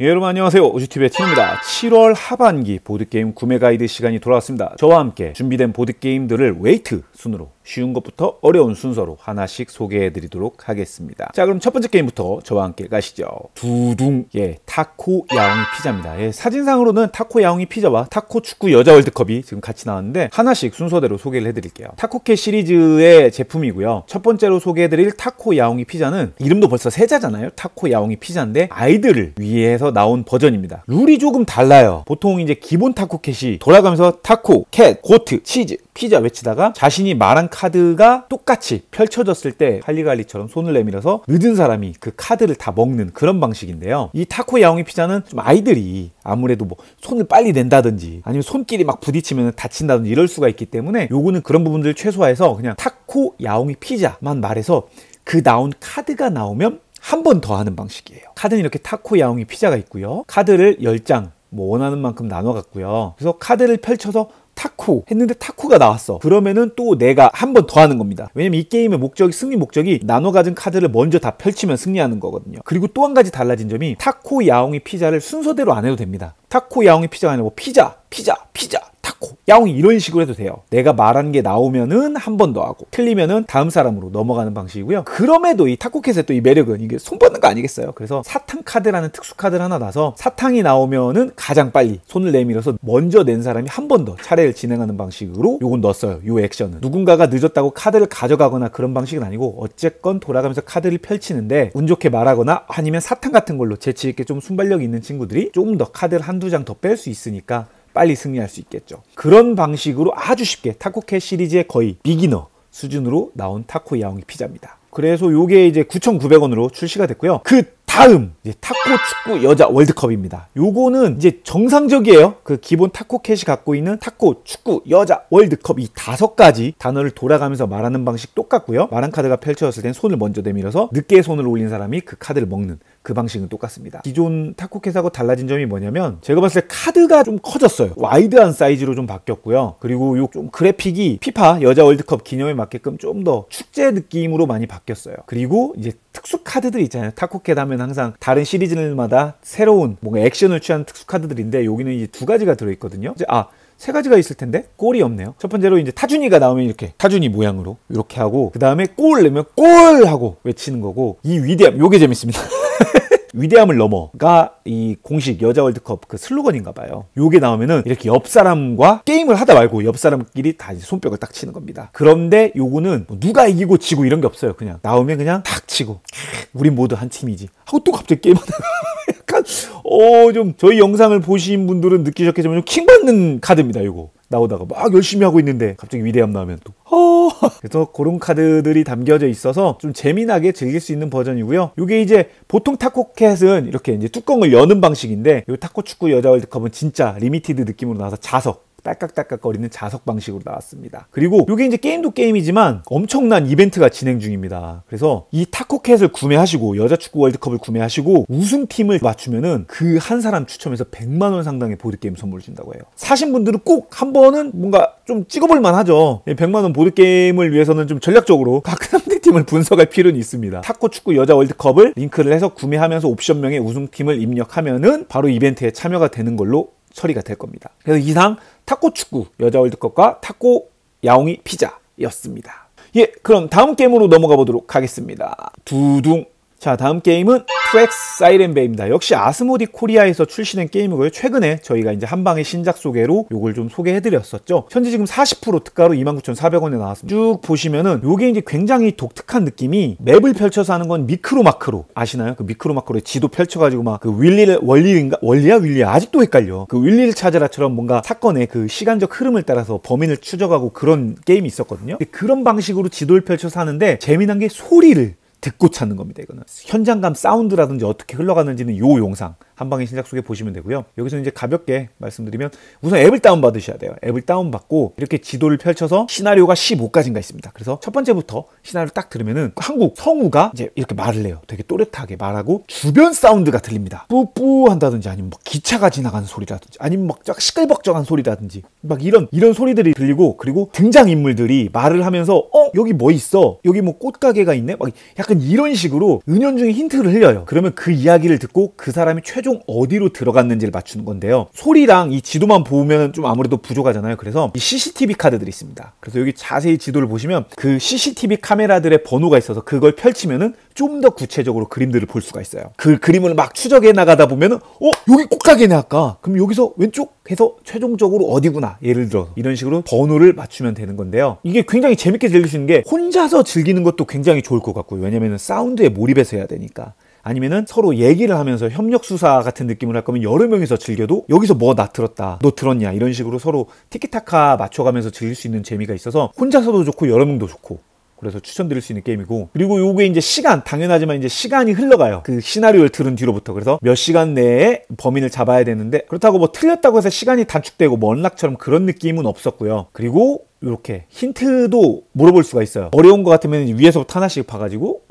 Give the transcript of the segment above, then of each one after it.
예, 여러분 안녕하세요. 우주TV의 티노입니다. 7월 하반기 보드게임 구매 가이드 시간이 돌아왔습니다. 저와 함께 준비된 보드게임들을 웨이트 순으로 쉬운 것부터 어려운 순서로 하나씩 소개해 드리도록 하겠습니다. 자, 그럼 첫 번째 게임부터 저와 함께 가시죠. 두둥. 예, 타코 야옹이 피자입니다. 예, 사진상으로는 타코 야옹이 피자와 타코 축구 여자 월드컵이 지금 같이 나왔는데 하나씩 순서대로 소개를 해드릴게요. 타코캣 시리즈의 제품이고요. 첫 번째로 소개해 드릴 타코 야옹이 피자는 이름도 벌써 세자잖아요. 타코 야옹이 피자인데 아이들을 위해서 나온 버전입니다. 룰이 조금 달라요. 보통 이제 기본 타코캣이 돌아가면서 타코, 캣, 고트, 치즈, 피자 외치다가 자신이 말한 카드가 똑같이 펼쳐졌을 때 할리갈리처럼 손을 내밀어서 늦은 사람이 그 카드를 다 먹는 그런 방식인데요. 이 타코 야옹이 피자는 좀 아이들이 아무래도 뭐 손을 빨리 낸다든지 아니면 손끼리 막 부딪히면 다친다든지 이럴 수가 있기 때문에 요거는 그런 부분들을 최소화해서 그냥 타코 야옹이 피자만 말해서 그 나온 카드가 나오면 한 번 더 하는 방식이에요. 카드는 이렇게 타코 야옹이 피자가 있고요. 카드를 10장 뭐 원하는 만큼 나눠 갖고요. 그래서 카드를 펼쳐서 타코 했는데 타코가 나왔어. 그러면은 또 내가 한 번 더 하는 겁니다. 왜냐면 이 게임의 목적이, 승리 목적이 나눠 가진 카드를 먼저 다 펼치면 승리하는 거거든요. 그리고 또 한 가지 달라진 점이 타코 야옹이 피자를 순서대로 안 해도 됩니다. 타코 야옹이 피자가 아니고 피자, 타코, 야옹이 이런 식으로 해도 돼요. 내가 말한 게 나오면은 한 번 더 하고 틀리면은 다음 사람으로 넘어가는 방식이고요. 그럼에도 이 타코캣의 또 이 매력은 이게 손 뻗는 거 아니겠어요? 그래서 사탕 카드라는 특수 카드를 하나 놔서 사탕이 나오면은 가장 빨리 손을 내밀어서 먼저 낸 사람이 한 번 더 차례를 진행하는 방식으로 요건 넣었어요. 요 액션은 누군가가 늦었다고 카드를 가져가거나 그런 방식은 아니고 어쨌건 돌아가면서 카드를 펼치는데 운 좋게 말하거나 아니면 사탕 같은 걸로 재치 있게 좀 순발력 있는 친구들이 조금 더 카드를 한두 장 더 뺄 수 있으니까 빨리 승리할 수 있겠죠. 그런 방식으로 아주 쉽게 타코캣 시리즈의 거의 비기너 수준으로 나온 타코 야옹이 피자입니다. 그래서 요게 이제 9,900원으로 출시가 됐고요. 그 다음 이제 타코 축구 여자 월드컵입니다. 요거는 이제 정상적이에요. 그 기본 타코캣이 갖고 있는 타코 축구 여자 월드컵 이 5가지 단어를 돌아가면서 말하는 방식 똑같고요. 말한 카드가 펼쳐졌을 땐 손을 먼저 내밀어서 늦게 손을 올린 사람이 그 카드를 먹는 그 방식은 똑같습니다. 기존 타코캣하고 달라진 점이 뭐냐면 제가 봤을 때 카드가 좀 커졌어요. 와이드한 사이즈로 좀 바뀌었고요. 그리고 요 좀 그래픽이 피파 여자 월드컵 기념에 맞게끔 좀 더 축제 느낌으로 많이 바뀌었어요. 그리고 이제 특수 카드들 있잖아요. 타코캣 하면 항상 다른 시리즈마다 새로운 뭔가 액션을 취한 특수 카드들인데 여기는 이제 2가지가 들어있거든요. 이제 3가지가 있을 텐데 꼴이 없네요. 첫 번째로 이제 타준이가 나오면 이렇게 타준이 모양으로 이렇게 하고 그 다음에 골 내면 골 하고 외치는 거고 이 위대함 요게 재밌습니다. 위대함을 넘어가 이 공식 여자 월드컵 그 슬로건인가 봐요. 요게 나오면은 이렇게 옆 사람과 게임을 하다 말고 옆 사람끼리 다 이제 손뼉을 딱 치는 겁니다. 그런데 요거는 뭐 누가 이기고 지고 이런 게 없어요. 그냥 나오면 그냥 탁 치고 우린 모두 한 팀이지 하고 또 갑자기 게임하다가 약간 좀 저희 영상을 보신 분들은 느끼셨겠지만 좀 킹받는 카드입니다. 요거 나오다가 막 열심히 하고 있는데 갑자기 위대함 나오면 또 그래서 그런 카드들이 담겨져 있어서 좀 재미나게 즐길 수 있는 버전이고요. 이게 이제 보통 타코캣은 이렇게 이제 뚜껑을 여는 방식인데 이 타코 축구 여자 월드컵은 진짜 리미티드 느낌으로 나와서 자석 딸깍딸깍거리는 자석 방식으로 나왔습니다. 그리고 이게 이제 게임도 게임이지만 엄청난 이벤트가 진행 중입니다. 그래서 이 타코캣을 구매하시고 여자 축구 월드컵을 구매하시고 우승팀을 맞추면은 그 한 사람 추첨해서 100만 원 상당의 보드게임 선물을 준다고 해요. 사신 분들은 꼭 한 번은 뭔가 좀 찍어볼 만하죠. 100만 원 보드게임을 위해서는 좀 전략적으로 각 상대팀을 분석할 필요는 있습니다. 타코 축구 여자 월드컵을 링크를 해서 구매하면서 옵션명에 우승팀을 입력하면은 바로 이벤트에 참여가 되는 걸로 처리가 될 겁니다. 그래서 이상 타코 축구 여자 월드컵과 타코 야옹이 피자였습니다. 예, 그럼 다음 게임으로 넘어가 보도록 하겠습니다. 두둥. 자, 다음 게임은 트랙스 사이렌베입니다. 역시 아스모디 코리아에서 출시된 게임이고요. 최근에 저희가 이제 한방의 신작 소개로 요걸 좀 소개해드렸었죠. 현재 지금 40% 특가로 29,400원에 나왔습니다. 쭉 보시면은 요게 이제 굉장히 독특한 느낌이 맵을 펼쳐서 하는 건 미크로 마크로 아시나요? 그 미크로 마크로 지도 펼쳐가지고 막 그 윌리야 아직도 헷갈려. 그 윌리를 찾아라처럼 뭔가 사건의 그 시간적 흐름을 따라서 범인을 추적하고 그런 게임이 있었거든요. 그런 방식으로 지도를 펼쳐서 하는데 재미난 게 소리를 듣고 찾는 겁니다. 이거는 현장감 사운드라든지 어떻게 흘러가는지는 요 영상 한방의 신작 소개 보시면 되고요. 여기서 이제 가볍게 말씀드리면 우선 앱을 다운받으셔야 돼요. 앱을 다운받고 이렇게 지도를 펼쳐서 시나리오가 15가지인가 있습니다. 그래서 첫 번째부터 시나리오 딱 들으면은 한국 성우가 이제 이렇게 말을 해요. 되게 또렷하게 말하고 주변 사운드가 들립니다. 뿌뿌 한다든지 아니면 뭐 기차가 지나가는 소리라든지 아니면 막 시끌벅적한 소리라든지 막 이런 소리들이 들리고 그리고 등장인물들이 말을 하면서 여기 뭐 있어? 여기 뭐 꽃가게가 있네? 막 약간 이런 식으로 은연중에 힌트를 흘려요. 그러면 그 이야기를 듣고 그 사람이 최종 최종 어디로 들어갔는지를 맞추는 건데요. 소리랑 이 지도만 보면 좀 아무래도 부족하잖아요. 그래서 이 CCTV 카드들이 있습니다. 그래서 여기 자세히 지도를 보시면 그 CCTV 카메라들의 번호가 있어서 그걸 펼치면은 좀 더 구체적으로 그림들을 볼 수가 있어요. 그 그림을 막 추적해 나가다 보면은 여기 꼭가게네 아까. 그럼 여기서 왼쪽 해서 최종적으로 어디구나. 예를 들어 이런 식으로 번호를 맞추면 되는 건데요. 이게 굉장히 재밌게 즐길 수 있는 게 혼자서 즐기는 것도 굉장히 좋을 것 같고요. 왜냐면은 사운드에 몰입해서 해야 되니까. 아니면은 서로 얘기를 하면서 협력수사 같은 느낌을 할 거면 여러 명이서 즐겨도 여기서 뭐 나 들었다, 너 들었냐 이런 식으로 서로 티키타카 맞춰가면서 즐길 수 있는 재미가 있어서 혼자서도 좋고 여러 명도 좋고, 그래서 추천드릴 수 있는 게임이고, 그리고 요게 이제 시간, 당연하지만 이제 시간이 흘러가요. 그 시나리오를 들은 뒤로부터. 그래서 몇 시간 내에 범인을 잡아야 되는데, 그렇다고 뭐 틀렸다고 해서 시간이 단축되고 뭐 언락처럼 그런 느낌은 없었고요. 그리고 이렇게 힌트도 물어볼 수가 있어요. 어려운 거 같으면 위에서부터 하나씩 봐가지고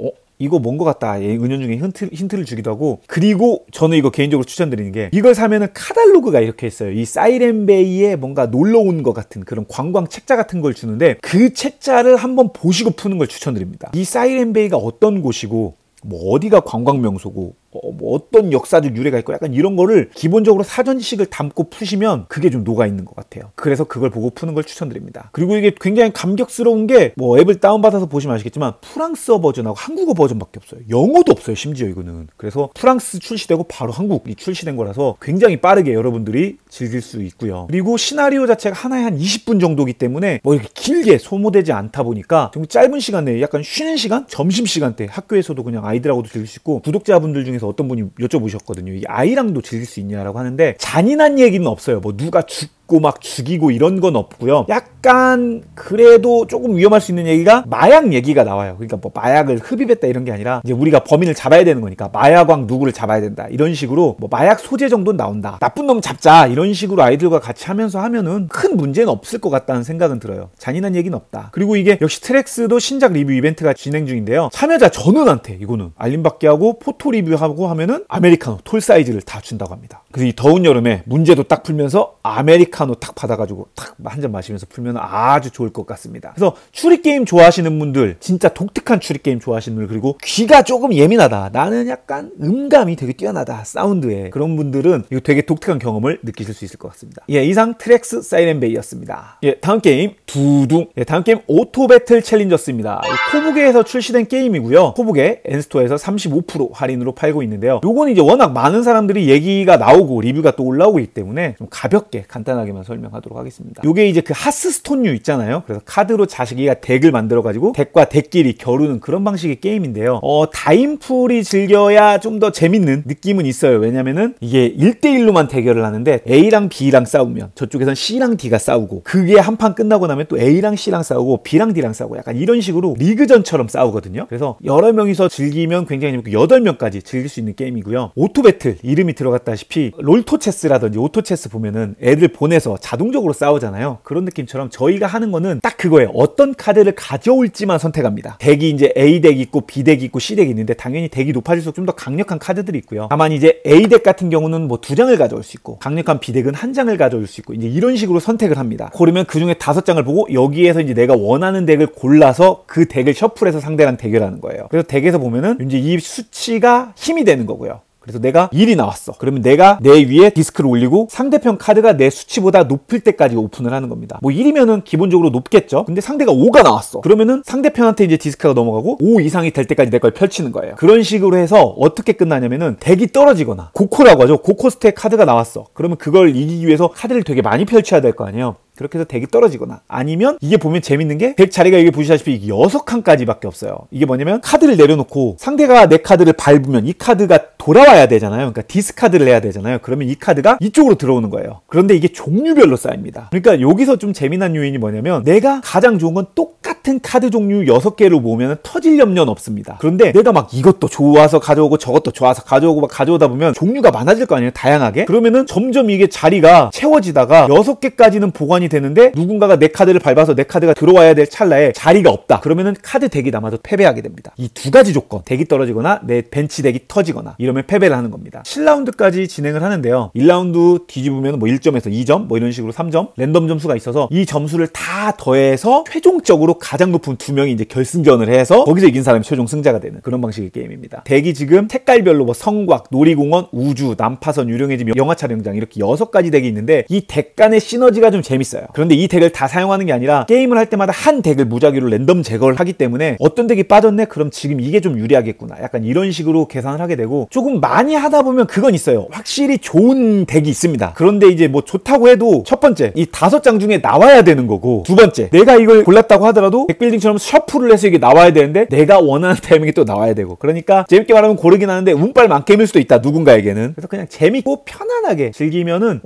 이거 뭔 것 같다. 은연중에 힌트를 주기도 하고. 그리고 저는 이거 개인적으로 추천드리는 게, 이걸 사면은 카탈로그가 이렇게 있어요. 이 사이렌베이에 뭔가 놀러 온 것 같은 그런 관광 책자 같은 걸 주는데, 그 책자를 한번 보시고 푸는 걸 추천드립니다. 이 사이렌베이가 어떤 곳이고 뭐 어디가 관광 명소고 뭐 어떤 역사적 유래가 있고 약간 이런 거를 기본적으로 사전 지식을 담고 푸시면 그게 좀 녹아있는 것 같아요. 그래서 그걸 보고 푸는 걸 추천드립니다. 그리고 이게 굉장히 감격스러운 게, 뭐 앱을 다운받아서 보시면 아시겠지만 프랑스어 버전하고 한국어 버전밖에 없어요. 영어도 없어요, 심지어 이거는. 그래서 프랑스 출시되고 바로 한국이 출시된 거라서 굉장히 빠르게 여러분들이 즐길 수 있고요. 그리고 시나리오 자체가 하나에 한 20분 정도기 때문에 뭐 이렇게 길게 소모되지 않다 보니까 좀 짧은 시간 내에 약간 쉬는 시간? 점심시간 때 학교에서도 그냥 아이들하고도 즐길 수 있고, 구독자분들 중에서 어떤 분이 여쭤보셨거든요. 이 아이랑도 즐길 수 있냐라고 하는데, 잔인한 얘기는 없어요. 뭐 누가 죽고 막 죽이고 이런 건 없고요. 약간 그래도 조금 위험할 수 있는 얘기가 마약 얘기가 나와요. 그러니까 뭐 마약을 흡입했다 이런 게 아니라 이제 우리가 범인을 잡아야 되는 거니까 마약왕 누구를 잡아야 된다 이런 식으로, 뭐 마약 소재 정도는 나온다, 나쁜 놈 잡자 이런 식으로 아이들과 같이 하면서 하면은 큰 문제는 없을 것 같다는 생각은 들어요. 잔인한 얘기는 없다. 그리고 이게 역시 트랙스도 신작 리뷰 이벤트가 진행 중인데요. 참여자 전원한테 이거는 알림받게 하고 포토 리뷰하고 하면은 아메리카노 톨 사이즈를 다 준다고 합니다. 그래서 이 더운 여름에 문제도 딱 풀면서 아메리카노 딱 받아가지고 딱 한 잔 마시면서 풀면 아주 좋을 것 같습니다. 그래서 추리게임 좋아하시는 분들, 진짜 독특한 추리게임 좋아하시는 분들, 그리고 귀가 조금 예민하다, 나는 약간 음감이 되게 뛰어나다 사운드에, 그런 분들은 이거 되게 독특한 경험을 느끼실 수 있을 것 같습니다. 예, 이상 트랙스 사이렌베이였습니다. 예, 다음 게임 두둥. 예, 다음 게임 오토배틀 챌린저스입니다. 코브게에서 출시된 게임이고요. 코브게 엔스토어에서 35% 할인으로 팔고 있는데요. 요거는 이제 워낙 많은 사람들이 얘기가 나오고 리뷰가 또 올라오고 있기 때문에 좀 가볍게 간단하게만 설명하도록 하겠습니다. 요게 이제 그 하스스톤류 있잖아요. 그래서 카드로 자식이가 덱을 만들어가지고 덱과 덱끼리 겨루는 그런 방식의 게임인데요. 다인풀이 즐겨야 좀 더 재밌는 느낌은 있어요. 왜냐면은 이게 1대1로만 대결을 하는데 A랑 B랑 싸우면 저쪽에선 C랑 D가 싸우고, 그게 한 판 끝나고 나면 또 A랑 C랑 싸우고 B랑 D랑 싸우고 약간 이런 식으로 리그전처럼 싸우거든요. 그래서 여러 명이서 즐기면 굉장히 재밌고 8명까지 즐길 수 있는 게임이고요. 오토배틀 이름이 들어갔다시피 롤토체스라든지 오토체스 보면은 애들 보내서 자동적으로 싸우잖아요. 그런 느낌처럼 저희가 하는 거는 딱 그거예요. 어떤 카드를 가져올지만 선택합니다. 덱이 이제 A 덱이 있고 B 덱이 있고 C 덱이 있는데, 당연히 덱이 높아질수록 좀 더 강력한 카드들이 있고요. 다만 이제 A 덱 같은 경우는 뭐 2장을 가져올 수 있고, 강력한 B 덱은 1장을 가져올 수 있고, 이제 이런 식으로 선택을 합니다. 고르면 그 중에 5장을 보고 여기에서 이제 내가 원하는 덱을 골라서 그 덱을 셔플해서 상대랑 대결하는 거예요. 그래서 덱에서 보면은 이제 이 수치가 힘이 되는 거고요. 그래서 내가 1이 나왔어. 그러면 내가 내 위에 디스크를 올리고 상대편 카드가 내 수치보다 높을 때까지 오픈을 하는 겁니다. 뭐 1이면은 기본적으로 높겠죠. 근데 상대가 5가 나왔어. 그러면은 상대편한테 이제 디스크가 넘어가고 5 이상이 될 때까지 내 걸 펼치는 거예요. 그런 식으로 해서 어떻게 끝나냐면은 덱이 떨어지거나, 고코라고 하죠. 고코 스택 카드가 나왔어. 그러면 그걸 이기기 위해서 카드를 되게 많이 펼쳐야 될 거 아니에요. 그렇게 해서 덱이 떨어지거나, 아니면 이게 보면 재밌는 게 덱 자리가 여기 보시다시피 이게 6칸까지 밖에 없어요. 이게 뭐냐면 카드를 내려놓고 상대가 내 카드를 밟으면 이 카드가 돌아와야 되잖아요. 그러니까 디스카드를 해야 되잖아요. 그러면 이 카드가 이쪽으로 들어오는 거예요. 그런데 이게 종류별로 쌓입니다. 그러니까 여기서 좀 재미난 요인이 뭐냐면, 내가 가장 좋은 건 똑같은 카드 종류 6개로 모으면 터질 염려는 없습니다. 그런데 내가 막 이것도 좋아서 가져오고 저것도 좋아서 가져오고 막 가져오다 보면 종류가 많아질 거 아니에요. 다양하게. 그러면은 점점 이게 자리가 채워지다가 6개까지는 보관이 교환이 되는데 누군가가 내 카드를 밟아서 내 카드가 들어와야 될 찰나에 자리가 없다. 그러면은 카드 덱이 남아도 패배하게 됩니다. 이 두 가지 조건, 덱이 떨어지거나 내 벤치 덱이 터지거나 이러면 패배를 하는 겁니다. 7라운드까지 진행을 하는데요. 1라운드 뒤집으면 뭐 1점에서 2점 뭐 이런 식으로 3점 랜덤 점수가 있어서 이 점수를 다 더해서 최종적으로 가장 높은 두 명이 이제 결승전을 해서 거기서 이긴 사람이 최종 승자가 되는 그런 방식의 게임입니다. 덱이 지금 색깔별로 뭐 성곽, 놀이공원, 우주, 난파선, 유령의 집, 영화 촬영장 이렇게 6가지 덱이 있는데 이 덱 간의 시너지가 좀 재밌어요. 그런데 이 덱을 다 사용하는 게 아니라 게임을 할 때마다 한 덱을 무작위로 랜덤 제거를 하기 때문에 어떤 덱이 빠졌네? 그럼 지금 이게 좀 유리하겠구나. 약간 이런 식으로 계산을 하게 되고 조금 많이 하다 보면 그건 있어요. 확실히 좋은 덱이 있습니다. 그런데 이제 뭐 좋다고 해도 첫 번째 이 5장 중에 나와야 되는 거고 두 번째 내가 이걸 골랐다고 하더라도 덱빌딩처럼 셔플을 해서 이게 나와야 되는데 내가 원하는 타이밍에 또 나와야 되고 그러니까 재밌게 말하면 고르긴 하는데 운빨 만게임일 수도 있다. 누군가에게는. 그래서 그냥 재밌고 편안하게 즐기면은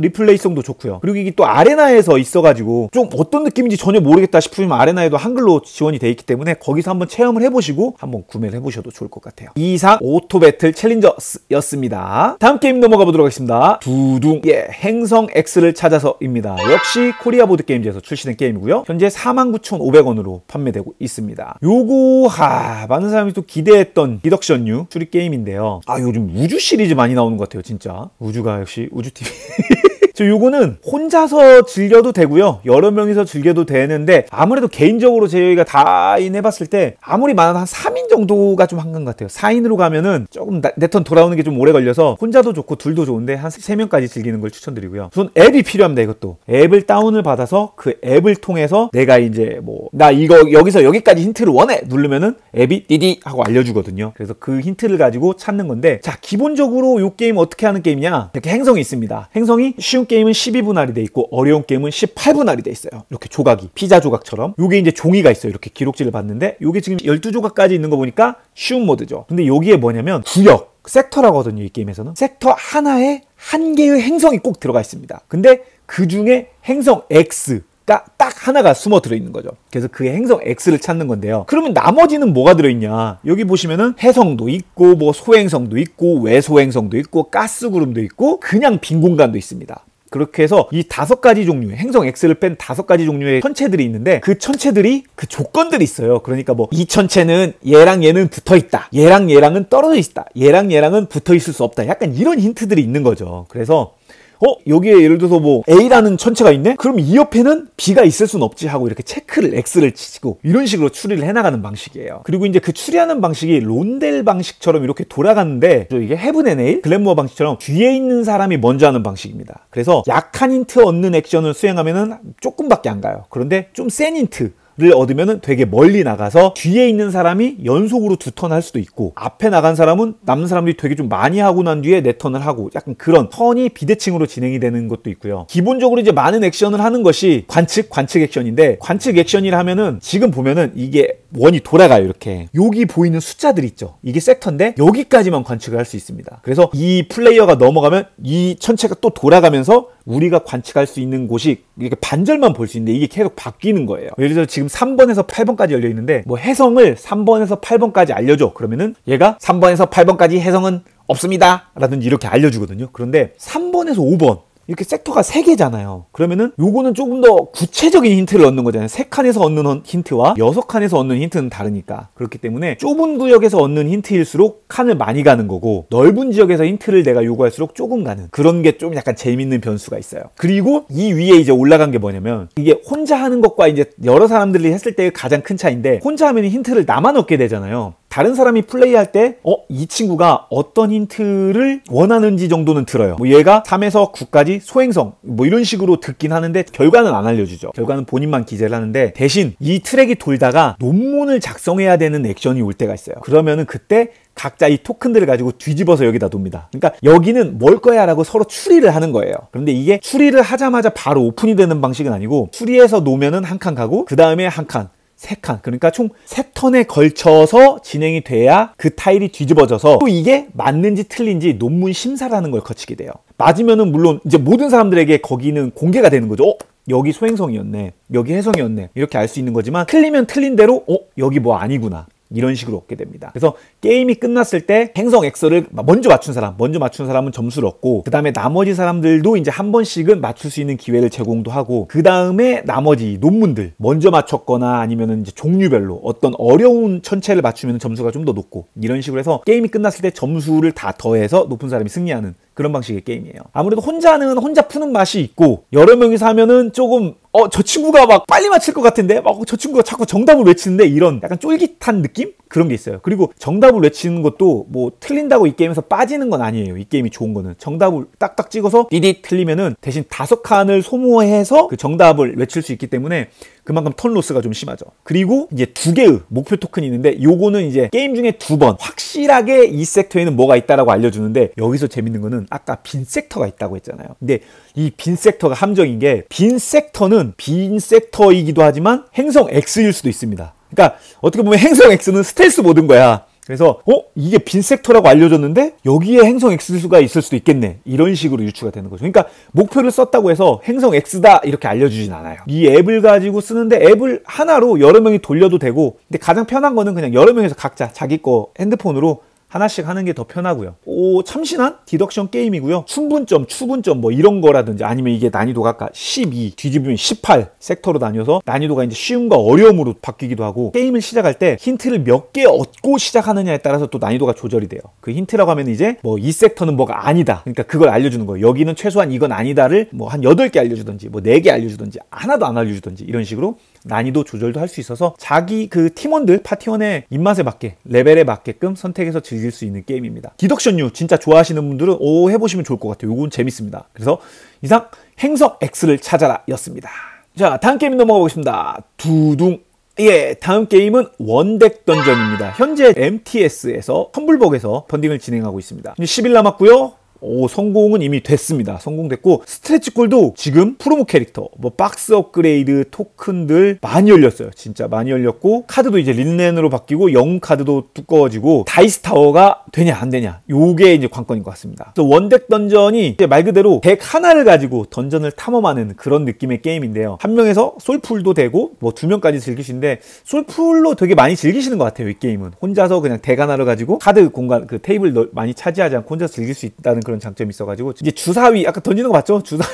리플레이성도 좋고요. 그리고 이게 또 아레나에서 있어가지고 좀 어떤 느낌인지 전혀 모르겠다 싶으면 아레나에도 한글로 지원이 돼 있기 때문에 거기서 한번 체험을 해보시고 한번 구매를 해보셔도 좋을 것 같아요. 이상 오토배틀 챌린저스였습니다. 다음 게임 넘어가 보도록 하겠습니다. 두둥 행성 X를 찾아서입니다. 역시 코리아 보드게임즈에서 출시된 게임이고요. 현재 49,500원으로 판매되고 있습니다. 요거 많은 사람이 또 기대했던 디덕션류 추리 게임인데요. 요즘 우주 시리즈 많이 나오는 것 같아요. 진짜 우주가 역시 우주TV 저 요거는 혼자서 즐겨도 되고요. 여러 명이서 즐겨도 되는데 아무래도 개인적으로 저희가 다인 해봤을 때 아무리 많아도 한 3인 정도가 좀 한간 것 같아요. 4인으로 가면은 조금 내 턴 돌아오는 게 좀 오래 걸려서 혼자도 좋고 둘도 좋은데 한 3명까지 즐기는 걸 추천드리고요. 우선 앱이 필요합니다. 이것도 앱을 다운을 받아서 그 앱을 통해서 내가 이제 뭐 나 이거 여기서 여기까지 힌트를 원해 누르면은 앱이 띠디 하고 알려주거든요. 그래서 그 힌트를 가지고 찾는 건데 자 기본적으로 요 게임 어떻게 하는 게임이냐 이렇게 행성이 있습니다. 행성이 쉬운 게임은 12분할이 돼 있고 어려운 게임은 18분할이 돼 있어요. 이렇게 조각이 피자 조각처럼 요게 이제 종이가 있어요. 이렇게 기록지를 봤는데 요게 지금 12조각까지 있는 거 보니까 쉬운 모드죠. 근데 여기에 뭐냐면 구역 섹터라고 하거든요. 이 게임에서는 섹터 하나에 한 개의 행성이 꼭 들어가 있습니다. 근데 그 중에 행성 X가 딱 하나가 숨어 들어있는 거죠. 그래서 그 행성 X를 찾는 건데요. 그러면 나머지는 뭐가 들어있냐? 여기 보시면은 해성도 있고 뭐 소행성도 있고 외소행성도 있고 가스구름도 있고 그냥 빈 공간도 있습니다. 그렇게 해서 이 5가지 종류의 행성 X를 뺀 5가지 종류의 천체들이 있는데 그 천체들이 그 조건들이 있어요. 그러니까 뭐 이 천체는 얘랑 얘는 붙어 있다. 얘랑 얘랑은 떨어져 있다. 얘랑 얘랑은 붙어 있을 수 없다. 약간 이런 힌트들이 있는 거죠. 그래서 여기에 예를 들어서 뭐 A라는 천체가 있네? 그럼 이 옆에는 B가 있을 순 없지 하고 이렇게 체크를 X를 치고 이런 식으로 추리를 해나가는 방식이에요. 그리고 이제 그 추리하는 방식이 론델 방식처럼 이렇게 돌아가는데 이게 헤븐 앤 에일, 글래모어 방식처럼 뒤에 있는 사람이 먼저 하는 방식입니다. 그래서 약한 힌트 얻는 액션을 수행하면은 조금밖에 안 가요. 그런데 좀 센 힌트 를 얻으면 되게 멀리 나가서 뒤에 있는 사람이 연속으로 2턴 할 수도 있고 앞에 나간 사람은 남는 사람들이 되게 좀 많이 하고 난 뒤에 4턴을 하고 약간 그런 턴이 비대칭으로 진행이 되는 것도 있고요. 기본적으로 이제 많은 액션을 하는 것이 관측 액션인데 관측 액션이라 하면은 지금 보면은 이게 원이 돌아가요. 이렇게 여기 보이는 숫자들 있죠. 이게 섹터인데 여기까지만 관측을 할 수 있습니다. 그래서 이 플레이어가 넘어가면 이 천체가 또 돌아가면서 우리가 관측할 수 있는 곳이 이렇게 반절만 볼 수 있는데 이게 계속 바뀌는 거예요. 예를 들어 지금 3번에서 8번까지 열려 있는데 뭐 해성을 3번에서 8번까지 알려줘. 그러면은 얘가 3번에서 8번까지 해성은 없습니다 라든지 이렇게 알려주거든요. 그런데 3번에서 5번 이렇게 섹터가 3개잖아요. 그러면은 요거는 조금 더 구체적인 힌트를 얻는 거잖아요. 3칸에서 얻는 힌트와 6칸에서 얻는 힌트는 다르니까. 그렇기 때문에 좁은 구역에서 얻는 힌트일수록 칸을 많이 가는 거고 넓은 지역에서 힌트를 내가 요구할수록 조금 가는 그런 게 좀 약간 재밌는 변수가 있어요. 그리고 이 위에 이제 올라간 게 뭐냐면 이게 혼자 하는 것과 이제 여러 사람들이 했을 때의 가장 큰 차이인데 혼자 하면 힌트를 나만 얻게 되잖아요. 다른 사람이 플레이할 때 이 친구가 어떤 힌트를 원하는지 정도는 들어요. 뭐 얘가 3에서 9까지 소행성 뭐 이런 식으로 듣긴 하는데 결과는 안 알려주죠. 결과는 본인만 기재를 하는데 대신 이 트랙이 돌다가 논문을 작성해야 되는 액션이 올 때가 있어요. 그러면은 그때 각자 이 토큰들을 가지고 뒤집어서 여기다 둡니다. 그러니까 여기는 뭘 거야 라고 서로 추리를 하는 거예요. 그런데 이게 추리를 하자마자 바로 오픈이 되는 방식은 아니고 추리해서 놓으면은 한 칸 가고 그 다음에 한 칸 3칸 그러니까 총 3턴에 걸쳐서 진행이 돼야 그 타일이 뒤집어져서 또 이게 맞는지 틀린지 논문 심사라는 걸 거치게 돼요. 맞으면은 물론 이제 모든 사람들에게 거기는 공개가 되는 거죠. 여기 소행성이었네 여기 해성이었네 이렇게 알 수 있는 거지만 틀리면 틀린 대로 여기 뭐 아니구나 이런 식으로 얻게 됩니다. 그래서 게임이 끝났을 때 행성 X를 먼저 맞춘 사람은 점수를 얻고, 그 다음에 나머지 사람들도 이제 한 번씩은 맞출 수 있는 기회를 제공도 하고, 그 다음에 나머지 논문들 먼저 맞췄거나 아니면은 이제 종류별로 어떤 어려운 천체를 맞추면 점수가 좀 더 높고, 이런 식으로 해서 게임이 끝났을 때 점수를 다 더해서 높은 사람이 승리하는 그런 방식의 게임이에요. 아무래도 혼자는 혼자 푸는 맛이 있고, 여러 명이서 하면은 조금 저 친구가 막 빨리 맞힐 것 같은데 저 친구가 자꾸 정답을 외치는데, 이런 약간 쫄깃한 느낌? 그런 게 있어요. 그리고 정답을 외치는 것도 뭐 틀린다고 이 게임에서 빠지는 건 아니에요. 이 게임이 좋은 거는 정답을 딱딱 찍어서 디디 틀리면은 대신 5칸을 소모해서 그 정답을 외칠 수 있기 때문에 그만큼 턴 로스가 좀 심하죠. 그리고 이제 2개의 목표 토큰이 있는데, 요거는 이제 게임 중에 2번 확실하게 이 섹터에는 뭐가 있다라고 알려주는데, 여기서 재밌는 거는 아까 빈 섹터가 있다고 했잖아요. 근데 이 빈 섹터가 함정인 게, 빈 섹터는 빈 섹터이기도 하지만 행성 X일 수도 있습니다. 그러니까 어떻게 보면 행성 X는 스텔스 모드인 거야. 그래서 이게 빈 섹터라고 알려줬는데 여기에 행성 X수가 있을 수도 있겠네, 이런 식으로 유추가 되는 거죠. 그러니까 목표를 썼다고 해서 행성 X다 이렇게 알려주진 않아요. 이 앱을 가지고 쓰는데, 앱을 하나로 여러 명이 돌려도 되고, 근데 가장 편한 거는 그냥 여러 명에서 각자 자기 거 핸드폰으로 하나씩 하는 게 더 편하고요. 참신한 디덕션 게임이고요. 순분점, 추분점 뭐 이런 거라든지, 아니면 이게 난이도가 아까 12, 뒤집으면 18 섹터로 나뉘어서 난이도가 이제 쉬움과 어려움으로 바뀌기도 하고, 게임을 시작할 때 힌트를 몇 개 얻고 시작하느냐에 따라서 또 난이도가 조절이 돼요. 그 힌트라고 하면 이제 뭐 이 섹터는 뭐가 아니다, 그러니까 그걸 알려주는 거예요. 여기는 최소한 이건 아니다를 뭐 한 8개 알려주든지 뭐 4개 알려주든지 하나도 안 알려주든지, 이런 식으로 난이도 조절도 할 수 있어서 자기 그 팀원들, 파티원의 입맛에 맞게, 레벨에 맞게끔 선택해서 즐길 수 있는 게임입니다. 디덕션류 진짜 좋아하시는 분들은 해보시면 좋을 것 같아요. 요건 재밌습니다. 그래서 이상 행성 X를 찾아라 였습니다. 자, 다음 게임 넘어가 보겠습니다. 두둥. 예, 다음 게임은 원덱 던전입니다. 현재 MTS에서 텀블벅에서 펀딩을 진행하고 있습니다. 이제 10일 남았고요. 성공은 이미 됐습니다. 성공됐고, 스트레치골도 지금 프로모 캐릭터, 뭐 박스 업그레이드 토큰들 많이 열렸어요. 진짜 많이 열렸고, 카드도 이제 린넨으로 바뀌고, 영웅 카드도 두꺼워지고, 다이스 타워가 되냐 안 되냐, 요게 이제 관건인 것 같습니다. 그래서 원덱 던전이 이제 말 그대로 덱 하나를 가지고 던전을 탐험하는 그런 느낌의 게임인데요. 한 명에서 솔풀도 되고 뭐 2명까지 즐길 수 있는데, 솔풀로 되게 많이 즐기시는 것 같아요. 이 게임은 혼자서 그냥 덱 하나를 가지고 카드 공간, 그 테이블 많이 차지하지 않고 혼자서 즐길 수 있다는 그런 장점이 있어가지고, 이제 주사위 아까 던지는 거 맞죠? 주사위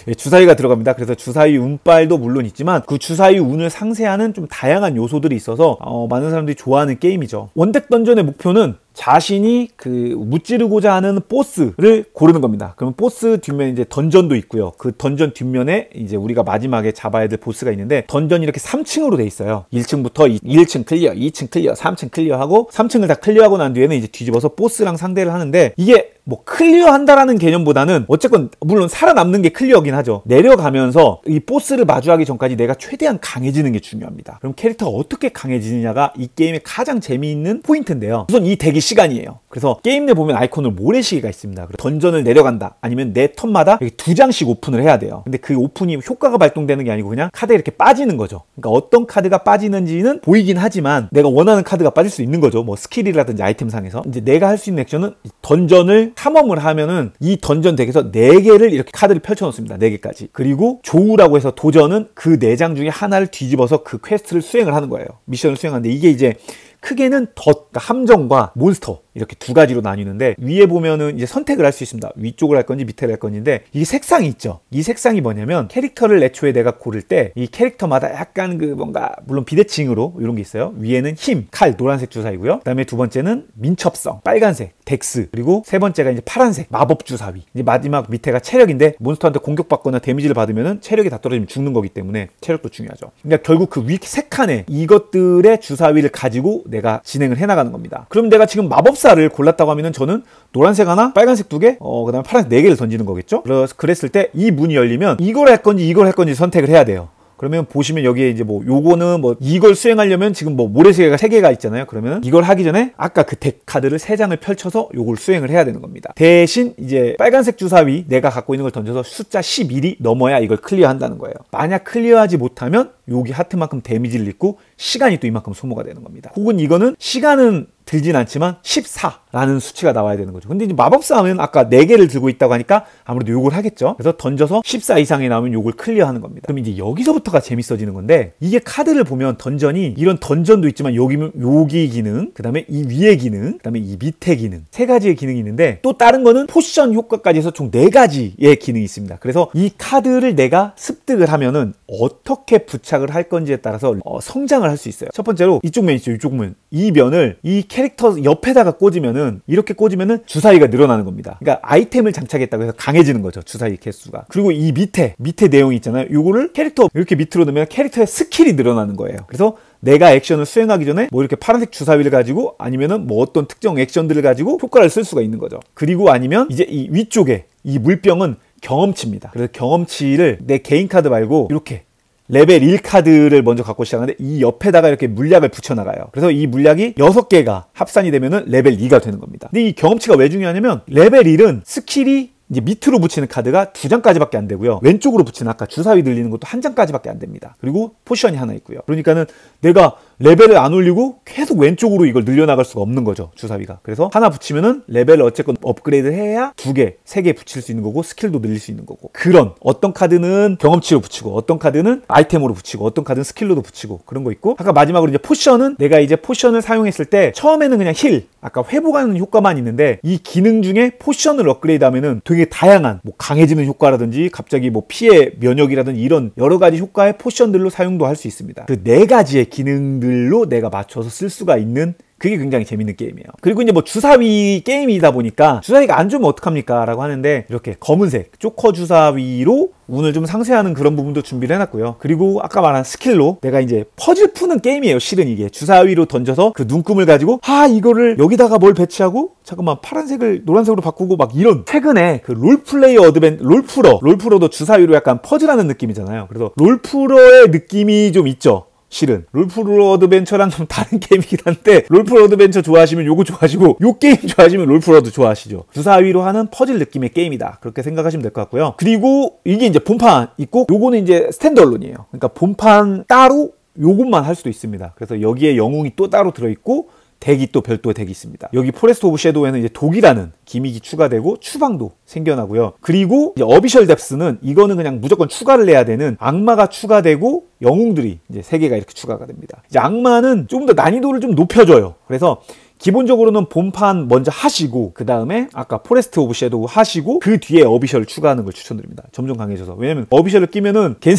예, 주사위가 들어갑니다. 그래서 주사위 운빨도 물론 있지만, 그 주사위 운을 상쇄하는 좀 다양한 요소들이 있어서 많은 사람들이 좋아하는 게임이죠. 원덱 던전의 목표는 자신이 그 무찌르고자 하는 보스를 고르는 겁니다. 그러면 보스 뒷면에 이제 던전도 있고요. 그 던전 뒷면에 이제 우리가 마지막에 잡아야 될 보스가 있는데, 던전이 이렇게 3층으로 돼 있어요. 1층부터 1층 클리어, 2층 클리어, 3층 클리어하고, 3층을 다 클리어하고 난 뒤에는 이제 뒤집어서 보스랑 상대를 하는데, 이게 뭐 클리어한다라는 개념보다는 어쨌건 물론 살아남는 게 클리어긴 하죠. 내려가면서 이 보스를 마주하기 전까지 내가 최대한 강해지는 게 중요합니다. 그럼 캐릭터가 어떻게 강해지느냐가 이 게임의 가장 재미있는 포인트인데요. 우선 이 덱이 시간이에요. 그래서 게임 내 보면 아이콘으로 모래시계가 있습니다. 그래서 던전을 내려간다, 아니면 내 턴마다 이렇게 2장씩 오픈을 해야 돼요. 근데 그 오픈이 효과가 발동되는 게 아니고 그냥 카드에 이렇게 빠지는 거죠. 그러니까 어떤 카드가 빠지는지는 보이긴 하지만 내가 원하는 카드가 빠질 수 있는 거죠. 뭐 스킬이라든지 아이템상에서. 이제 내가 할 수 있는 액션은 던전을 탐험을 하면은 이 던전 덱에서 4개를 이렇게 카드를 펼쳐놓습니다. 4개까지. 그리고 조우라고 해서 도전은 그 4장 중에 하나를 뒤집어서 그 퀘스트를 수행을 하는 거예요. 미션을 수행하는데, 이게 이제 크게는 그러니까 함정과 몬스터 이렇게 2가지로 나뉘는데, 위에 보면은 이제 선택을 할 수 있습니다. 위쪽을 할 건지 밑에를 할 건지인데, 이 색상이 있죠. 이 색상이 뭐냐면, 캐릭터를 애초에 내가 고를 때 이 캐릭터마다 약간 그 뭔가, 물론 비대칭으로 이런 게 있어요. 위에는 힘, 칼, 노란색 주사위고요. 그 다음에 2번째는 민첩성, 빨간색, 덱스, 그리고 3번째가 이제 파란색, 마법 주사위. 이제 마지막 밑에가 체력인데, 몬스터한테 공격받거나 데미지를 받으면은 체력이 다 떨어지면 죽는 거기 때문에 체력도 중요하죠. 그러니까 결국 그 위 세 칸에 이것들의 주사위를 가지고 내가 진행을 해나가는 겁니다. 그럼 내가 지금 마법사를 골랐다고 하면은, 저는 노란색 하나, 빨간색 2개, 그 다음에 파란색 4개를 던지는 거겠죠? 그랬을 때 이 문이 열리면 이걸 할 건지 이걸 할 건지 선택을 해야 돼요. 그러면 보시면 여기에 이제 뭐 요거는 뭐 이걸 수행하려면 지금 뭐 모래시계가 3개가 있잖아요. 그러면 이걸 하기 전에 아까 그 덱 카드를 3장을 펼쳐서 요걸 수행을 해야 되는 겁니다. 대신 이제 빨간색 주사위 내가 갖고 있는 걸 던져서 숫자 11이 넘어야 이걸 클리어한다는 거예요. 만약 클리어하지 못하면 여기 하트만큼 데미지를 입고 시간이 또 이만큼 소모가 되는 겁니다. 혹은 이거는 시간은 들진 않지만 14라는 수치가 나와야 되는 거죠. 근데 이제 마법사 하면 아까 4개를 들고 있다고 하니까 아무래도 요걸 하겠죠. 그래서 던져서 14 이상이 나오면 요걸 클리어하는 겁니다. 그럼 이제 여기서부터가 재밌어지는 건데, 이게 카드를 보면 던전이 이런 던전도 있지만 여기 기능, 그 다음에 이 위에 기능, 그 다음에 이 밑에 기능, 3가지의 기능이 있는데, 또 다른 거는 포션 효과까지 해서 총 4가지의 기능이 있습니다. 그래서 이 카드를 내가 습득을 하면은 어떻게 부착을 할 건지에 따라서 성장을 할 수 있어요. 첫 번째로 이쪽 면 있죠. 이쪽 면. 이 면을 이 캐릭터 옆에다가 꽂으면은, 이렇게 꽂으면은 주사위가 늘어나는 겁니다. 그러니까 아이템을 장착했다고 해서 강해지는 거죠, 주사위 개수가. 그리고 이 밑에 내용이 있잖아요. 요거를 캐릭터 이렇게 밑으로 넣으면 캐릭터의 스킬이 늘어나는 거예요. 그래서 내가 액션을 수행하기 전에 뭐 이렇게 파란색 주사위를 가지고, 아니면은 뭐 어떤 특정 액션들을 가지고 효과를 쓸 수가 있는 거죠. 그리고 아니면 이제 이 위쪽에 이 물병은 경험치입니다. 그래서 경험치를 내 개인 카드 말고 이렇게 레벨 1 카드를 먼저 갖고 시작하는데, 이 옆에다가 이렇게 물약을 붙여나가요. 그래서 이 물약이 6개가 합산이 되면은 레벨 2가 되는 겁니다. 근데 이 경험치가 왜 중요하냐면, 레벨 1은 스킬이 이제 밑으로 붙이는 카드가 2장까지밖에 안 되고요. 왼쪽으로 붙이는 아까 주사위 들리는 것도 1장까지밖에 안 됩니다. 그리고 포션이 하나 있고요. 그러니까는 내가 레벨을 안 올리고 계속 왼쪽으로 이걸 늘려나갈 수가 없는 거죠, 주사위가. 그래서 하나 붙이면은 레벨을 어쨌건 업그레이드 해야 2개, 3개 붙일 수 있는 거고, 스킬도 늘릴 수 있는 거고. 그런 어떤 카드는 경험치로 붙이고, 어떤 카드는 아이템으로 붙이고, 어떤 카드는 스킬로도 붙이고, 그런 거 있고, 아까 마지막으로 이제 포션은 내가 이제 포션을 사용했을 때 처음에는 그냥 힐, 아까 회복하는 효과만 있는데, 이 기능 중에 포션을 업그레이드 하면은 되게 다양한 뭐 강해지는 효과라든지 갑자기 뭐 피해 면역이라든지 이런 여러 가지 효과의 포션들로 사용도 할 수 있습니다. 그 4가지의 기능들로 내가 맞춰서 쓸 수가 있는, 그게 굉장히 재밌는 게임이에요. 그리고 이제 뭐 주사위 게임이다 보니까 주사위가 안 좋으면 어떡합니까? 라고 하는데, 이렇게 검은색 조커 주사위로 운을 좀 상쇄하는 그런 부분도 준비를 해놨고요. 그리고 아까 말한 스킬로 내가 이제 퍼즐 푸는 게임이에요. 실은 이게 주사위로 던져서 그 눈금을 가지고, 이거를 여기다가 뭘 배치하고, 잠깐만 파란색을 노란색으로 바꾸고, 막 이런, 최근에 그 롤플레이어 롤프로도 주사위로 약간 퍼즐하는 느낌이잖아요. 그래서 롤프로의 느낌이 좀 있죠. 실은 롤프로 어드벤처랑 좀 다른 게임이긴 한데, 롤프로 어드벤처 좋아하시면 요거 좋아하시고, 요 게임 좋아하시면 롤프로도 좋아하시죠. 주사위로 하는 퍼즐 느낌의 게임이다, 그렇게 생각하시면 될 것 같고요. 그리고 이게 이제 본판 있고, 요거는 이제 스탠드얼론이에요. 그러니까 본판 따로 요것만 할 수도 있습니다. 그래서 여기에 영웅이 또 따로 들어있고, 덱이 또 별도의 덱이 있습니다. 여기 포레스트 오브 섀도우에는 이제 독이라는 기믹이 추가되고 추방도 생겨나고요. 그리고 이제 어비셜 뎁스는, 이거는 그냥 무조건 추가를 해야 되는 악마가 추가되고 영웅들이 이제 3개가 이렇게 추가가 됩니다. 이제 악마는 좀 더 난이도를 좀 높여줘요. 그래서 기본적으로는 본판 먼저 하시고, 그 다음에 아까 포레스트 오브 섀도우 하시고, 그 뒤에 어비셜을 추가하는 걸 추천드립니다. 점점 강해져서. 왜냐면 어비셜을 끼면은 괜히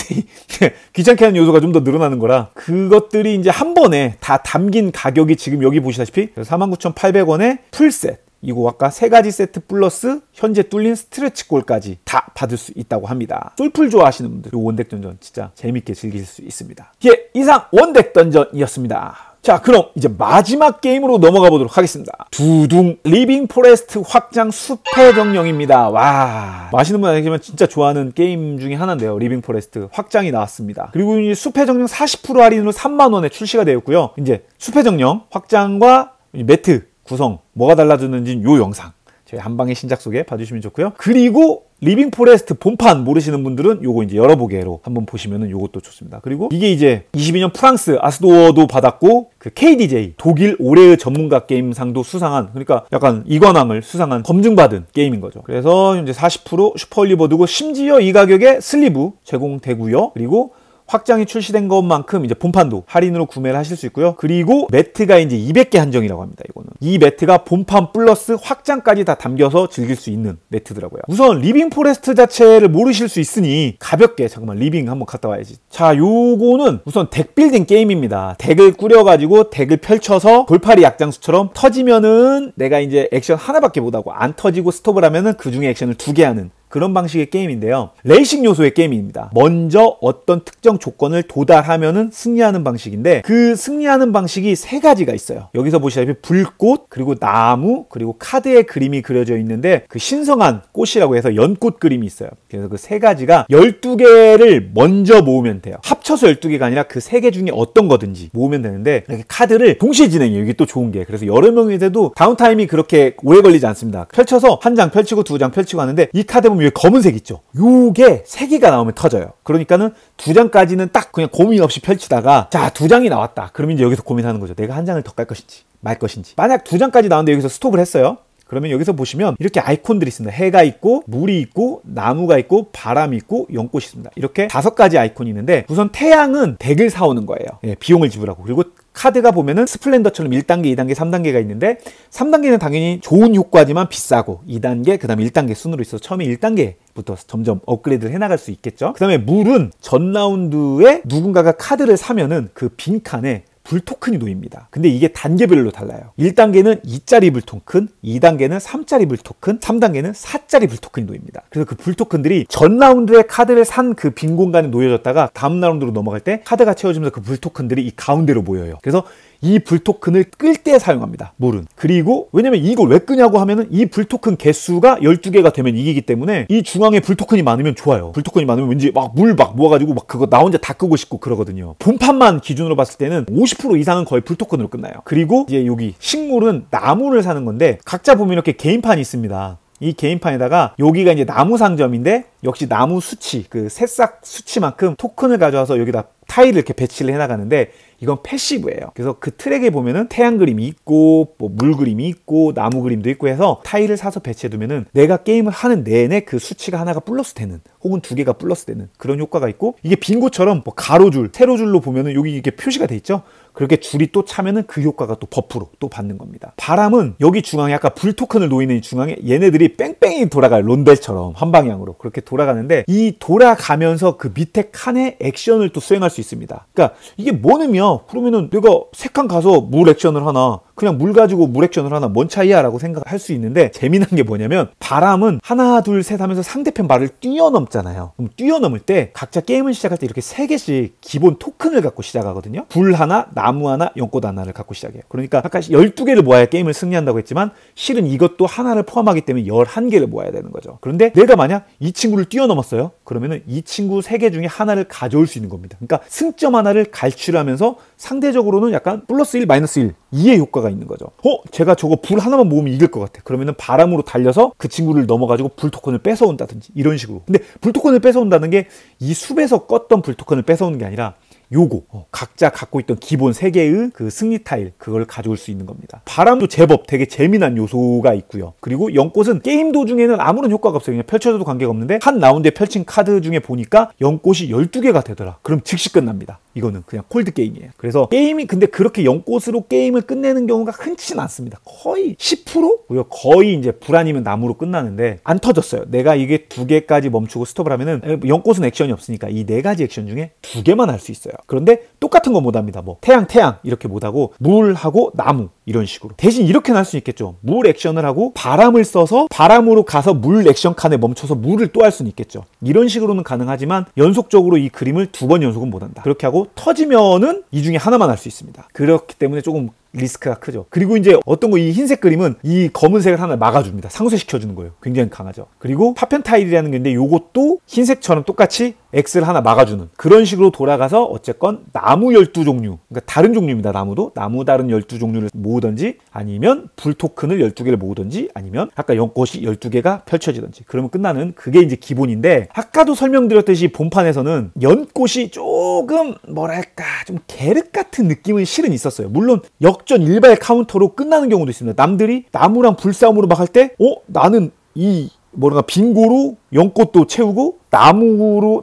귀찮게 하는 요소가 좀 더 늘어나는 거라, 그것들이 이제 한 번에 다 담긴 가격이 지금 여기 보시다시피 49,800원에 풀셋, 이거 아까 3가지 세트 플러스 현재 뚫린 스트레치 골까지 다 받을 수 있다고 합니다. 솔플 좋아하시는 분들, 이 원덱 던전 진짜 재밌게 즐길 수 있습니다. 예, 이상 원덱 던전이었습니다. 자, 그럼 이제 마지막 게임으로 넘어가 보도록 하겠습니다. 두둥, 리빙 포레스트 확장 숲의 정령입니다. 와, 아시는 분 아니지만 진짜 좋아하는 게임 중에 하나인데요. 리빙 포레스트 확장이 나왔습니다. 그리고 이제 숲의 정령 40% 할인으로 30,000원에 출시가 되었고요. 이제 숲의 정령 확장과 매트 구성 뭐가 달라졌는지는 요 영상 저희 한방의 신작 속에 봐주시면 좋고요. 그리고 리빙 포레스트 본판 모르시는 분들은 요거 이제 열어보게로 한번 보시면은 요것도 좋습니다. 그리고 이게 이제 22년 프랑스 아스도어도 받았고, 그 KDJ 독일 올해의 전문가 게임상도 수상한, 그러니까 약간 이관왕을 수상한, 검증받은 게임인 거죠. 그래서 이제 40% 슈퍼 얼리버드고, 심지어 이 가격에 슬리브 제공되고요. 그리고 확장이 출시된 것만큼 이제 본판도 할인으로 구매를 하실 수 있고요. 그리고 매트가 이제 200개 한정이라고 합니다. 이거는 이 매트가 본판 플러스 확장까지 다 담겨서 즐길 수 있는 매트더라고요. 우선 리빙 포레스트 자체를 모르실 수 있으니 가볍게 잠깐만 리빙 한번 갔다 와야지. 자, 요거는 우선 덱 빌딩 게임입니다. 덱을 꾸려가지고 덱을 펼쳐서 돌팔이 약장수처럼 터지면은 내가 이제 액션 하나밖에 못하고, 안 터지고 스톱을 하면은 그 중에 액션을 2개 하는 그런 방식의 게임인데요. 레이싱 요소의 게임입니다. 먼저 어떤 특정 조건을 도달하면은 승리하는 방식인데, 그 승리하는 방식이 3가지가 있어요. 여기서 보시다시피 불꽃, 그리고 나무, 그리고 카드의 그림이 그려져 있는데, 그 신성한 꽃이라고 해서 연꽃 그림이 있어요. 그래서 그 3가지가 12개를 먼저 모으면 돼요. 합쳐서 12개가 아니라 그 3개 중에 어떤 거든지 모으면 되는데, 이렇게 카드를 동시에 진행해요. 이게 또 좋은 게. 그래서 여러 명이 돼도 다운타임이 그렇게 오래 걸리지 않습니다. 펼쳐서 한 장 펼치고 2장 펼치고 하는데, 이 카드 보면 보면 여기 검은색 있죠. 요게 3개가 나오면 터져요. 그러니까는 2장까지는 딱 그냥 고민 없이 펼치다가 자 2장이 나왔다. 그러면 이제 여기서 고민하는 거죠. 내가 한 장을 더 깔 것인지 말 것인지. 만약 2장까지 나왔는데 여기서 스톱을 했어요. 그러면 여기서 보시면 이렇게 아이콘들이 있습니다. 해가 있고 물이 있고 나무가 있고 바람이 있고 연꽃이 있습니다. 이렇게 5가지 아이콘이 있는데 우선 태양은 덱을 사오는 거예요. 예, 비용을 지불하고. 그리고 카드가 보면은 스플렌더처럼 1단계, 2단계, 3단계가 있는데 3단계는 당연히 좋은 효과지만 비싸고 2단계, 그 다음에 1단계 순으로 있어서 처음에 1단계부터 점점 업그레이드를 해나갈 수 있겠죠. 그 다음에 물은 전 라운드에 누군가가 카드를 사면은 그 빈칸에 불 토큰이 놓입니다. 근데 이게 단계별로 달라요. 1단계는 2짜리 불 토큰, 2단계는 3짜리 불 토큰, 3단계는 4짜리 불 토큰이 놓입니다. 그래서 그 불 토큰들이 전 라운드에 카드를 산 그 빈 공간에 놓여졌다가 다음 라운드로 넘어갈 때 카드가 채워지면서 그 불 토큰들이 이 가운데로 모여요. 그래서 이 불토큰을 끌 때 사용합니다. 물은. 그리고 왜냐면 이걸 왜 끄냐고 하면은 이 불토큰 개수가 12개가 되면 이기기 때문에 이 중앙에 불토큰이 많으면 좋아요. 불토큰이 많으면 왠지 막 물 막 모아가지고 막 그거 나 혼자 다 끄고 싶고 그러거든요. 본판만 기준으로 봤을 때는 50% 이상은 거의 불토큰으로 끝나요. 그리고 이제 여기 식물은 나무를 사는 건데 각자 보면 이렇게 개인판이 있습니다. 이 개인판에다가 여기가 이제 나무 상점인데 역시 나무 수치, 그 새싹 수치만큼 토큰을 가져와서 여기다 타일을 이렇게 배치를 해나가는데 이건 패시브예요. 그래서 그 트랙에 보면은 태양 그림이 있고 뭐 물 그림이 있고 나무 그림도 있고 해서 타일을 사서 배치해두면은 내가 게임을 하는 내내 그 수치가 하나가 플러스 되는 혹은 2개가 플러스 되는 그런 효과가 있고 이게 빙고처럼 뭐 가로줄, 세로줄로 보면은 여기 이게 표시가 돼 있죠. 그렇게 줄이 또 차면은 그 효과가 또 버프로 또 받는 겁니다. 바람은 여기 중앙에 아까 불 토큰을 놓이는 이 중앙에 얘네들이 뺑뺑이 돌아가요. 론벨처럼 한 방향으로 그렇게 돌아가는데 이 돌아가면서 그 밑에 칸에 액션을 또 수행할 수 있습니다. 그러니까 이게 뭐냐면 그러면은 내가 3칸 가서 물 액션을 하나 그냥 물 가지고 물 액션을 하나 뭔 차이야 라고 생각할 수 있는데 재미난 게 뭐냐면 바람은 하나 둘 셋 하면서 상대편 말을 뛰어넘잖아요. 그럼 뛰어넘을 때 각자 게임을 시작할 때 이렇게 3개씩 기본 토큰을 갖고 시작하거든요. 불 하나, 나무 하나, 연꽃 하나를 갖고 시작해요. 그러니까 아까 12개를 모아야 게임을 승리한다고 했지만 실은 이것도 하나를 포함하기 때문에 11개를 모아야 되는 거죠. 그런데 내가 만약 이 친구를 뛰어넘었어요. 그러면은 이 친구 3개 중에 하나를 가져올 수 있는 겁니다. 그러니까 승점 하나를 갈취하면서 상대적으로는 약간 플러스 1, 마이너스 1 2의 효과가 있는 거죠. 제가 저거 불 하나만 모으면 이길 것 같아. 그러면은 바람으로 달려서 그 친구를 넘어가지고 불 토큰을 뺏어온다든지 이런 식으로. 근데 불 토큰을 뺏어온다는 게 이 숲에서 껐던 불 토큰을 뺏어오는 게 아니라 요거 각자 갖고 있던 기본 3개의 그 승리 타일 그걸 가져올 수 있는 겁니다. 바람도 제법 되게 재미난 요소가 있고요. 그리고 연꽃은 게임 도중에는 아무런 효과가 없어요. 그냥 펼쳐줘도 관계가 없는데 한 라운드에 펼친 카드 중에 보니까 연꽃이 12개가 되더라. 그럼 즉시 끝납니다. 이거는 그냥 콜드 게임이에요. 그래서 게임이 근데 그렇게 연꽃으로 게임을 끝내는 경우가 흔치는 않습니다. 거의 10%? 거의 이제 불 아니면 나무로 끝나는데 안 터졌어요. 내가 이게 2개까지 멈추고 스톱을 하면은 연꽃은 액션이 없으니까 이 4가지 액션 중에 2개만 할 수 있어요. 그런데 똑같은 거 못합니다. 뭐 태양 이렇게 못하고 물하고 나무 이런 식으로. 대신 이렇게는 할 수 있겠죠. 물 액션을 하고 바람을 써서 바람으로 가서 물 액션 칸에 멈춰서 물을 또 할 수는 있겠죠. 이런 식으로는 가능하지만 연속적으로 이 그림을 2번 연속은 못한다. 그렇게 하고 터지면은 이 중에 하나만 할 수 있습니다. 그렇기 때문에 조금 리스크가 크죠. 그리고 이제 어떤 거 이 흰색 그림은 이 검은색을 하나 막아줍니다. 상쇄시켜주는 거예요. 굉장히 강하죠. 그리고 파편 타일이라는 게 있는데 요것도 흰색처럼 똑같이 X를 하나 막아주는 그런 식으로 돌아가서 어쨌건 나무 12종류 그러니까 다른 종류입니다. 나무도 나무 다른 12종류를 모으든지 아니면 불 토큰을 12개를 모으든지 아니면 아까 연꽃이 12개가 펼쳐지든지 그러면 끝나는 그게 이제 기본인데 아까도 설명드렸듯이 본판에서는 연꽃이 조금 뭐랄까 좀 계륵 같은 느낌은 실은 있었어요. 물론 역전 일발 카운터로 끝나는 경우도 있습니다. 남들이 나무랑 불싸움으로 막 할 때 나는 이 뭐랄까 빙고로 연꽃도 채우고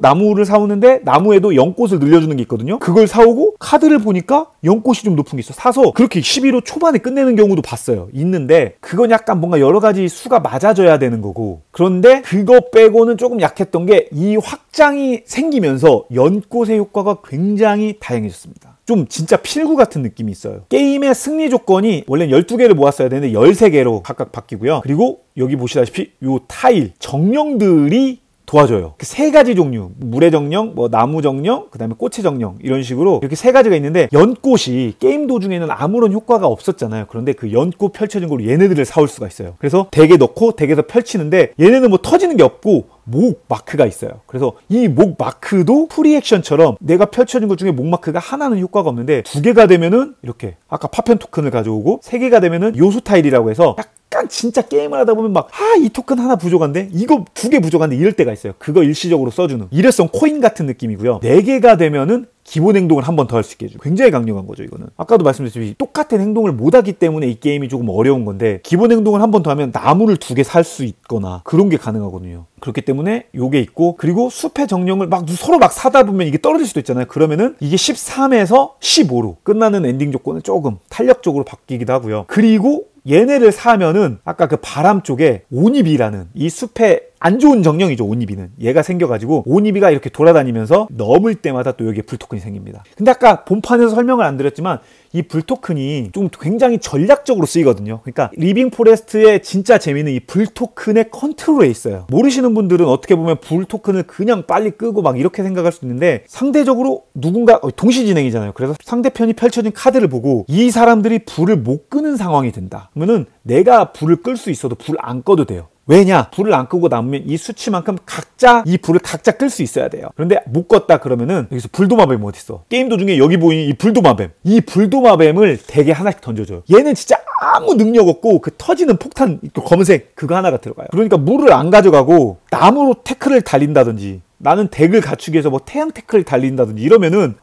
나무를 사오는데 나무에도 연꽃을 늘려주는 게 있거든요. 그걸 사오고 카드를 보니까 연꽃이 좀 높은 게 있어. 사서 그렇게 11호 초반에 끝내는 경우도 봤어요. 있는데 그건 약간 뭔가 여러 가지 수가 맞아져야 되는 거고 그런데 그거 빼고는 조금 약했던 게 이 확장이 생기면서 연꽃의 효과가 굉장히 다양해졌습니다. 좀 진짜 필구 같은 느낌이 있어요. 게임의 승리 조건이 원래 12개를 모았어야 되는데 13개로 각각 바뀌고요. 그리고 여기 보시다시피 요 타일, 정령들이 도와줘요. 그 3가지 종류, 물의 정령, 뭐 나무 정령, 그 다음에 꽃의 정령 이런 식으로 이렇게 3가지가 있는데 연꽃이 게임 도중에는 아무런 효과가 없었잖아요. 그런데 그 연꽃 펼쳐진 걸로 얘네들을 사올 수가 있어요. 그래서 덱에 넣고 덱에서 펼치는데 얘네는 뭐 터지는 게 없고 목 마크가 있어요. 그래서 이 목 마크도 프리액션처럼 내가 펼쳐진 것 중에 목 마크가 하나는 효과가 없는데 2개가 되면은 이렇게 아까 파편 토큰을 가져오고 3개가 되면은 요소 타일이라고 해서 약간 진짜 게임을 하다 보면 막 이 토큰 하나 부족한데 이거 2개 부족한데 이럴 때가 있어요. 그거 일시적으로 써주는 일회성 코인 같은 느낌이고요. 4개가 되면은 기본 행동을 한 번 더 할 수 있게 해줘. 굉장히 강력한 거죠, 이거는. 아까도 말씀드렸듯이 똑같은 행동을 못하기 때문에 이 게임이 조금 어려운 건데 기본 행동을 한 번 더 하면 나무를 2개 살 수 있거나 그런 게 가능하거든요. 그렇기 때문에 요게 있고, 그리고 숲의 정령을 막 서로 막 사다 보면 이게 떨어질 수도 있잖아요. 그러면은 이게 13에서 15로 끝나는 엔딩 조건은 조금 탄력적으로 바뀌기도 하고요. 그리고 얘네를 사면은 아까 그 바람 쪽에 오니비라는 이 숲의 안 좋은 정령이죠. 오니비는 얘가 생겨가지고 오니비가 이렇게 돌아다니면서 넘을 때마다 또 여기에 불토큰이 생깁니다. 근데 아까 본판에서 설명을 안 드렸지만 이 불토큰이 좀 굉장히 전략적으로 쓰이거든요. 그러니까 리빙 포레스트의 진짜 재미는 이 불토큰의 컨트롤에 있어요. 모르시는 분들은 어떻게 보면 불토큰을 그냥 빨리 끄고 막 이렇게 생각할 수 있는데, 상대적으로 누군가 동시 진행이잖아요. 그래서 상대편이 펼쳐진 카드를 보고 이 사람들이 불을 못 끄는 상황이 된다 그러면은 내가 불을 끌 수 있어도 불 안 꺼도 돼요. 왜냐? 불을 안 끄고 남으면 이 수치만큼 각자 이 불을 각자 끌 수 있어야 돼요. 그런데 못 껐다 그러면은 여기서 불도마뱀 어딨어? 게임 도중에 여기 보이는 이 불도마뱀, 이 불도마뱀을 대게 하나씩 던져줘요. 얘는 진짜 아무 능력 없고 그 터지는 폭탄 검은색 그거 하나가 들어가요. 그러니까 물을 안 가져가고 나무로 태클을 달린다든지, 나는 덱을 갖추기 위해서 뭐 태양 태클을 달린다든지 이러면은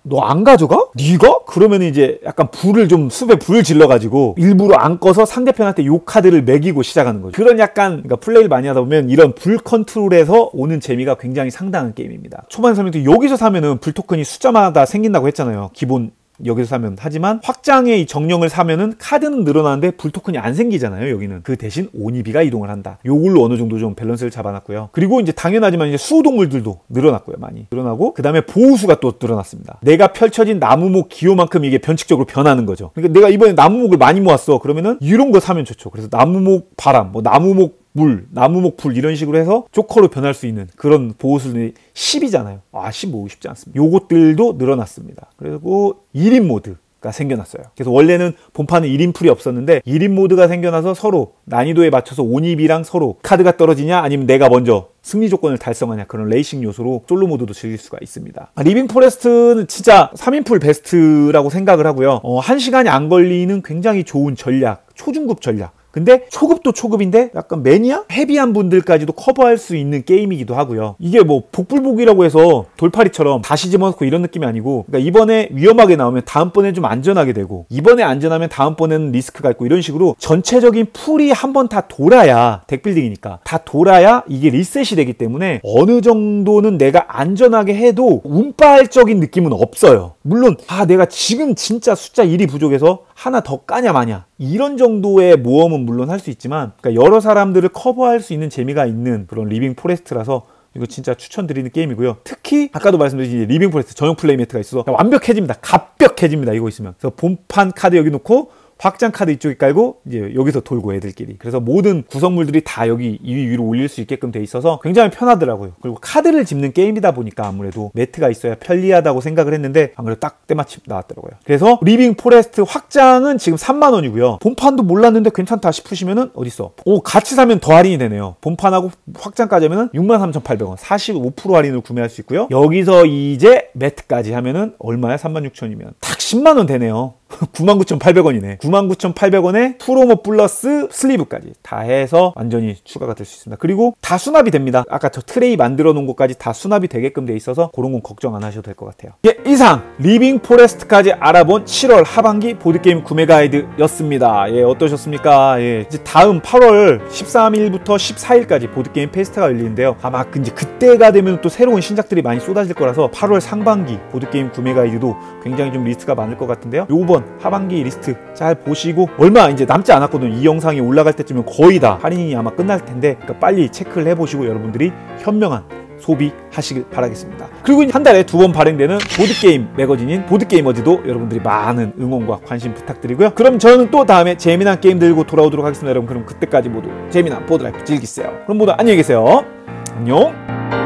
너 안 가져가? 네가? 그러면 이제 약간 불을 좀 숲에 불을 질러가지고 일부러 안 꺼서 상대편한테 요 카드를 매기고 시작하는 거죠. 그런 약간 그러니까 플레이를 많이 하다 보면 이런 불 컨트롤에서 오는 재미가 굉장히 상당한 게임입니다. 초반에 설명드린 여기서 사면은 불 토큰이 숫자마다 생긴다고 했잖아요. 기본 여기서 사면. 하지만 확장의 이 정령을 사면은 카드는 늘어나는데 불토큰이 안 생기잖아요. 여기는 그 대신 오니비가 이동을 한다. 요걸로 어느 정도 좀 밸런스를 잡아놨고요. 그리고 이제 당연하지만 이제 수호동물들도 늘어났고요. 많이 늘어나고, 그 다음에 보호수가 또 늘어났습니다. 내가 펼쳐진 나무목 기호만큼 이게 변칙적으로 변하는 거죠. 그러니까 내가 이번에 나무목을 많이 모았어. 그러면은 이런 거 사면 좋죠. 그래서 나무목 바람, 뭐 나무목 물, 나무목 불 이런 식으로 해서 조커로 변할 수 있는 그런 보호수는 10이잖아요. 15 쉽지 않습니다. 요것들도 늘어났습니다. 그리고 1인 모드가 생겨났어요. 그래서 원래는 본판은 1인 풀이 없었는데 1인 모드가 생겨나서 서로 난이도에 맞춰서 오니비랑 서로 카드가 떨어지냐 아니면 내가 먼저 승리 조건을 달성하냐, 그런 레이싱 요소로 솔로 모드도 즐길 수가 있습니다. 리빙 포레스트는 진짜 3인풀 베스트라고 생각을 하고요. 1시간이 안 걸리는 굉장히 좋은 전략, 초중급 전략. 근데 초급도 초급인데 약간 매니아? 헤비한 분들까지도 커버할 수 있는 게임이기도 하고요. 이게 뭐 복불복이라고 해서 돌팔이처럼 다시 집어넣고 이런 느낌이 아니고, 그러니까 이번에 위험하게 나오면 다음번에 좀 안전하게 되고, 이번에 안전하면 다음번에는 리스크가 있고, 이런 식으로 전체적인 풀이 한번 다 돌아야, 덱빌딩이니까 다 돌아야 이게 리셋이 되기 때문에 어느 정도는 내가 안전하게 해도 운빨적인 느낌은 없어요. 물론 내가 지금 진짜 숫자 1이 부족해서 하나 더 까냐 마냐 이런 정도의 모험은 물론 할 수 있지만, 그러니까 여러 사람들을 커버할 수 있는 재미가 있는 그런 리빙 포레스트라서 이거 진짜 추천드리는 게임이고요. 특히 아까도 말씀드린 리빙 포레스트 전용 플레이 매트가 있어서 완벽해집니다. 갑벽해집니다. 이거 있으면. 그래서 본판 카드 여기 놓고 확장 카드 이쪽에 깔고 이제 여기서 돌고 애들끼리. 그래서 모든 구성물들이 다 여기 이 위로 올릴 수 있게끔 돼 있어서 굉장히 편하더라고요. 그리고 카드를 집는 게임이다 보니까 아무래도 매트가 있어야 편리하다고 생각을 했는데 안 그래도 딱 때마침 나왔더라고요. 그래서 리빙 포레스트 확장은 지금 3만원이고요. 본판도 몰랐는데 괜찮다 싶으시면은 어딨어? 같이 사면 더 할인이 되네요. 본판하고 확장까지 하면은 63,800원 45% 할인으로 구매할 수 있고요. 여기서 이제 매트까지 하면은 얼마야? 36,000이면 딱 10만원 되네요. 99,800원이네. 99,800원에 프로모 플러스 슬리브까지 다 해서 완전히 추가가 될 수 있습니다. 그리고 다 수납이 됩니다. 아까 저 트레이 만들어 놓은 것까지 다 수납이 되게끔 돼 있어서 그런 건 걱정 안 하셔도 될 것 같아요. 이상 리빙 포레스트까지 알아본 7월 하반기 보드게임 구매 가이드였습니다. 어떠셨습니까? 이제 다음 8월 13일부터 14일까지 보드게임 페스트가 열리는데요. 아마 이제 그때가 되면 또 새로운 신작들이 많이 쏟아질 거라서 8월 상반기 보드게임 구매 가이드도 굉장히 좀 리스트가 많을 것 같은데요. 요번 하반기 리스트 잘 보시고, 얼마 이제 남지 않았거든요. 이 영상이 올라갈 때쯤은 거의 다 할인이 아마 끝날 텐데, 그러니까 빨리 체크를 해보시고 여러분들이 현명한 소비하시길 바라겠습니다. 그리고 한 달에 2번 발행되는 보드게임 매거진인 보드게이머즈도 여러분들이 많은 응원과 관심 부탁드리고요. 그럼 저는 또 다음에 재미난 게임 들고 돌아오도록 하겠습니다. 여러분, 그럼 그때까지 모두 재미난 보드라이프 즐기세요. 그럼 모두 안녕히 계세요. 안녕.